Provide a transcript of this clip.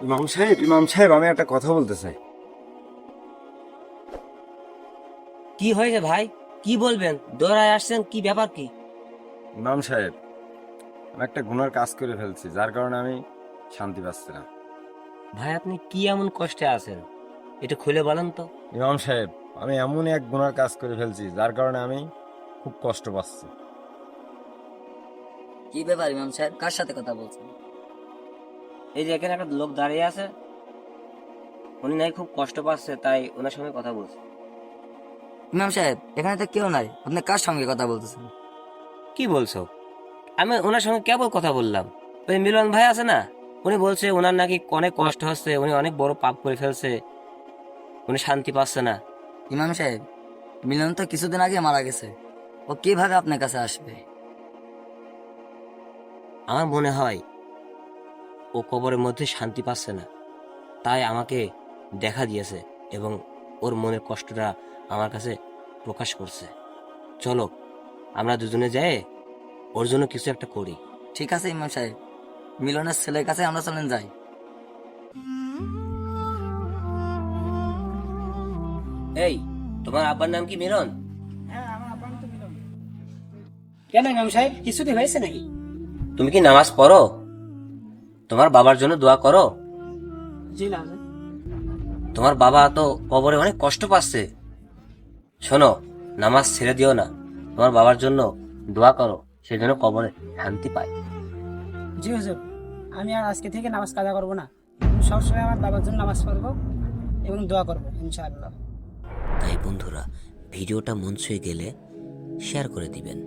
ইমাম সাহেব আমি একটা কথা বলতে চাই। কি হয়েছে ভাই? কি বলবেন? দৌড়ায় আসছেন, কি ব্যাপার কি? ইমাম সাহেব, আমি একটা গুনার কাজ করে ফেলছি, যার কারণে আমি শান্তি পাচ্ছি না। ভাই আপনি কি এমন কষ্টে আছেন, এটা খুলে বলেন তো। ইমাম সাহেব, আমি এমন এক গুনার কাজ করে ফেলছি যার কারণে আমি খুব কষ্ট পাচ্ছি। কি ব্যাপার ইমাম সাহেব, কার সাথে কথা বলছেন? এই যে এখানে একটা লোক দাঁড়িয়ে আছে, উনি নাই খুব কষ্ট পাচ্ছে, তাই ওনার সঙ্গে কথা বলছি। ইমাম সাহেব, এখানে তো কেউ নাই, আপনি কার সঙ্গে কথা বলতেছেন? কি বলছো? আমি ওনার সঙ্গে কেবল কথা বললাম। ওই মিলন ভাই আছে না, উনি বলছে ওনার নাকি অনেক কষ্ট হচ্ছে, উনি অনেক বড় পাপ করে ফেলছে, উনি শান্তি পাচ্ছে না। ইমাম সাহেব, মিলন তো কিছুদিন আগে মারা গেছে, ও কিভাবে আপনার কাছে আসবে? আমার মনে হয় ও কবরের মধ্যে শান্তি পাচ্ছে না, তাই আমাকে দেখা দিয়েছে এবং ওর মনের কষ্টটা আমার কাছে প্রকাশ করছে। চলো আমরা দুজনে যাই ওর জন্য কিছু একটা করি। ঠিক আছে ইমাম সাহেব, মিলনের ছেলের কাছে আমরা চলেন যাই। এই, তোমার আব্বার নাম কি মিলন? কেন ইমাম সাহেব, কিছুতে হয়েছে নাকি? তুমি কি নামাজ পড়ো? তোমার বাবার জন্য দোয়া করো। জি না। তোমার বাবা তো কবরে অনেক কষ্ট পাচ্ছে। শোনো, নামাজ ছেড়ে দিও না, তোমার বাবার জন্য দোয়া করো, সে যেন কবরে শান্তি পায়। জি হুজুর, আমি আর আজকে থেকে নামাজ কাজা করবো না, আমি সবসময় আমার বাবার জন্য নামাজ পড়বো এবং দোয়া করবো ইনশাআল্লাহ। তাই বন্ধুরা, ভিডিওটা মন ছুঁয়ে গেলে শেয়ার করে দিবেন।